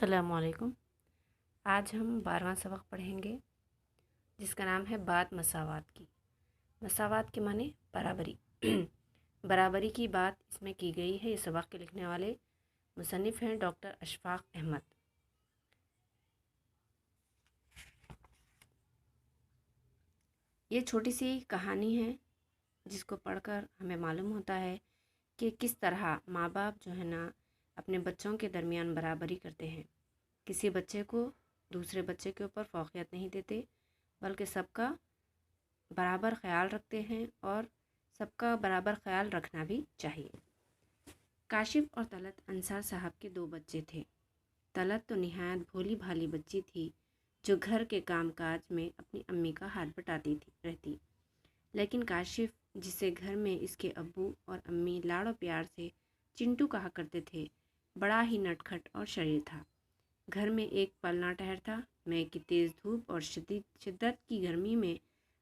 अस्सलाम वालेकुम। आज हम 12वां सबक पढ़ेंगे जिसका नाम है बात मसावात की। मसावात के माने बराबरी। बराबरी की बात इसमें की गई है। इस सबक के लिखने वाले मुसन्निफ़ हैं डॉक्टर अशफाक अहमद। ये छोटी सी कहानी है जिसको पढ़कर हमें मालूम होता है कि किस तरह माँ बाप जो है ना अपने बच्चों के दरमियान बराबरी करते हैं। किसी बच्चे को दूसरे बच्चे के ऊपर फौक़ियत नहीं देते, बल्कि सबका बराबर ख़्याल रखते हैं और सबका बराबर ख़्याल रखना भी चाहिए। काशिफ और तलत अंसार साहब के दो बच्चे थे। तलत तो निहायत भोली भाली बच्ची थी जो घर के कामकाज में अपनी अम्मी का हाथ बटाती रहती। लेकिन काशिफ, जिसे घर में इसके अब्बू और अम्मी लाड़ो प्यार से चिंटू कहा करते थे, बड़ा ही नटखट और शरीर था। घर में एक पल ना ठहरता। मई की तेज़ धूप और शिद्दत की गर्मी में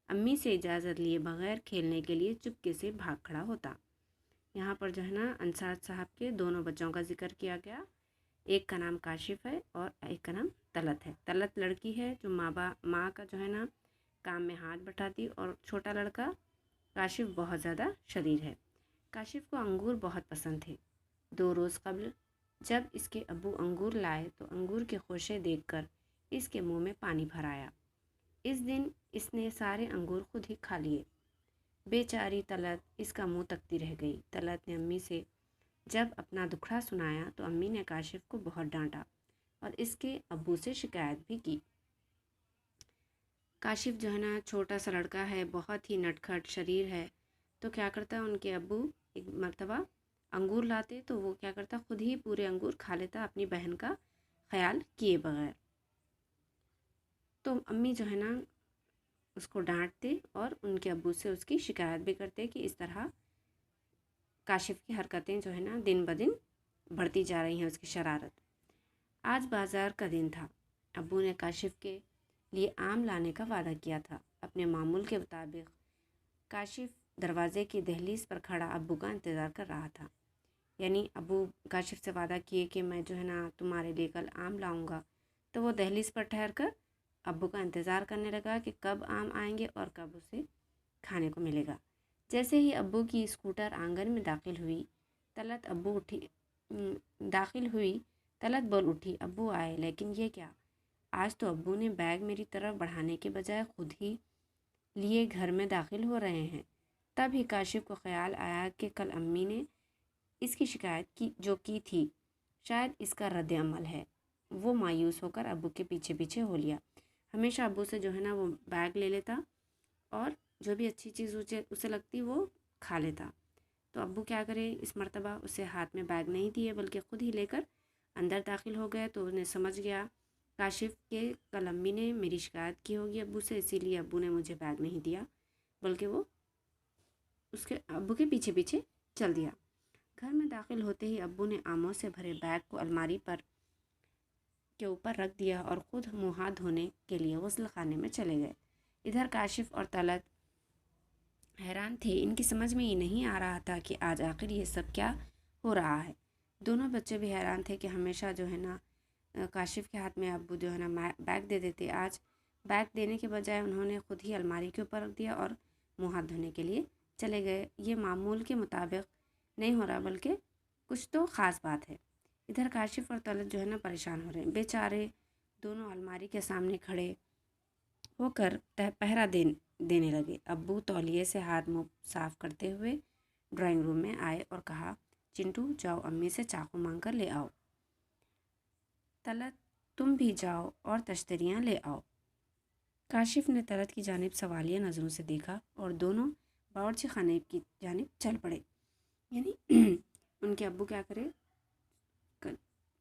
अम्मी से इजाज़त लिए बगैर खेलने के लिए चुपके से भाग खड़ा होता। यहाँ पर जो है ना अंसार साहब के दोनों बच्चों का जिक्र किया गया। एक का नाम काशिफ है और एक का नाम तलत है। तलत लड़की है जो माँ का जो है ना काम में हाथ बटाती, और छोटा लड़का काशिफ बहुत ज़्यादा शरीर है। काशिफ को अंगूर बहुत पसंद थे। 2 रोज़ कबल जब इसके अब्बू अंगूर लाए तो अंगूर के खोशे देखकर इसके मुंह में पानी भर आया। इस दिन इसने सारे अंगूर खुद ही खा लिए। बेचारी तलत इसका मुंह तकती रह गई। तलत ने अम्मी से जब अपना दुखड़ा सुनाया तो अम्मी ने काशिफ को बहुत डांटा और इसके अब्बू से शिकायत भी की। काशिफ जो है ना छोटा सा लड़का है, बहुत ही नटखट शरीर है, तो क्या करता, उनके अब्बू एक मर्तबा अंगूर लाते तो वो क्या करता, खुद ही पूरे अंगूर खा लेता अपनी बहन का ख्याल किए बगैर। तो अम्मी जो है ना उसको डांटते और उनके अब्बू से उसकी शिकायत भी करते कि इस तरह काशिफ की हरकतें जो है ना दिन ब दिन बढ़ती जा रही हैं, उसकी शरारत। आज बाज़ार का दिन था। अब्बू ने काशिफ के लिए आम लाने का वादा किया था। अपने मामूल के मुताबिक काशिफ दरवाज़े की दहलीज पर खड़ा अब्बू का इंतज़ार कर रहा था। यानी अब्बू काशिफ से वादा किए कि मैं जो है ना तुम्हारे लिए कल आम लाऊंगा, तो वो दहलीज पर ठहर कर अब्बू का इंतज़ार करने लगा कि कब आम आएंगे और कब उसे खाने को मिलेगा। जैसे ही अब्बू की स्कूटर आंगन में दाखिल हुई, तलत बोल उठी, अब्बू आए। लेकिन ये क्या, आज तो अब्बू ने बैग मेरी तरफ बढ़ाने के बजाय खुद ही लिए घर में दाखिल हो रहे हैं। तब ही काशिफ को ख्याल आया कि कल अम्मी ने इसकी शिकायत की थी, शायद इसका रद्द अमल है। वो मायूस होकर अब्बू के पीछे पीछे हो लिया। हमेशा अब्बू से जो है ना वो बैग ले लेता और जो भी अच्छी चीज़ उसे लगती वो खा लेता। तो अब्बू क्या करे, इस मर्तबा उसे हाथ में बैग नहीं दिए बल्कि ख़ुद ही लेकर अंदर दाखिल हो गए। तो उन्हें समझ गया काशिफ के कल अम्मी ने मेरी शिकायत की होगी अब्बू से, इसीलिए अब्बू ने मुझे बैग नहीं दिया, बल्कि वो उसके अब्बू के पीछे पीछे चल दिया। घर में दाखिल होते ही अब्बू ने आमों से भरे बैग को अलमारी पर के ऊपर रख दिया और ख़ुद मुँह हाथ धोने के लिए गुस्ल खाने में चले गए। इधर काशिफ और तलत हैरान थे। इनकी समझ में ये नहीं आ रहा था कि आज आखिर ये सब क्या हो रहा है। दोनों बच्चे भी हैरान थे कि हमेशा जो है ना काशिफ के हाथ में अब्बू जो है ना बैग दे देते, आज बैग देने के बजाय उन्होंने खुद ही अलमारी के ऊपर रख दिया और मुँह हाथ धोने के लिए चले गए। ये मामूल के मुताबिक नहीं हो रहा, बल्कि कुछ तो ख़ास बात है। इधर काशिफ और तलत जो है ना परेशान हो रहे हैं। बेचारे दोनों अलमारी के सामने खड़े होकर पहरा देने लगे। अब्बू तौलिए से हाथ मुँह साफ करते हुए ड्राइंग रूम में आए और कहा, चिंटू जाओ अम्मी से चाकू मांग कर ले आओ। तलत तुम भी जाओ और तश्तरियाँ ले आओ। काशिफ ने तलत की जानिब सवालिया नज़रों से देखा और दोनों बावर्ची खाने की जानिब चल पड़े। यानी उनके अब्बू क्या करे,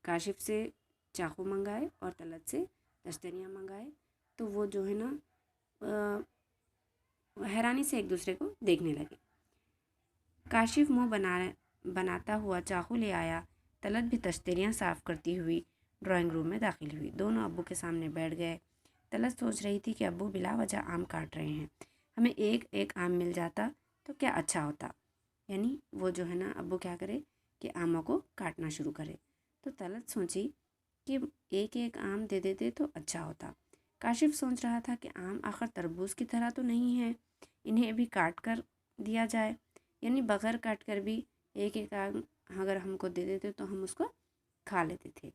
काशिफ से चाकू मंगाए और तलत से तश्तरियाँ मंगाए। तो वो जो है ना हैरानी से एक दूसरे को देखने लगे। काशिफ मुँह बनाता हुआ चाकू ले आया। तलत भी तश्तरियाँ साफ़ करती हुई ड्राइंग रूम में दाखिल हुई। दोनों अब्बू के सामने बैठ गए। तलत सोच रही थी कि अब्बू बिला वजह आम काट रहे हैं, हमें एक एक आम मिल जाता तो क्या अच्छा होता। यानी वो जो है ना अब्बू क्या करे कि आमों को काटना शुरू करे। तो तलत सोची کہ ایک ایک آم دے دیتے تو اچھا ہوتا۔ کاشف سوچ رہا تھا کہ آم آخر تربوز کی طرح تو نہیں ہے، انہیں بھی کاٹ کر دیا جائے، یعنی بغیر کاٹ کر بھی ایک ایک آم اگر ہم کو دے دیتے تو ہم اس کو کھا لیتے تھے۔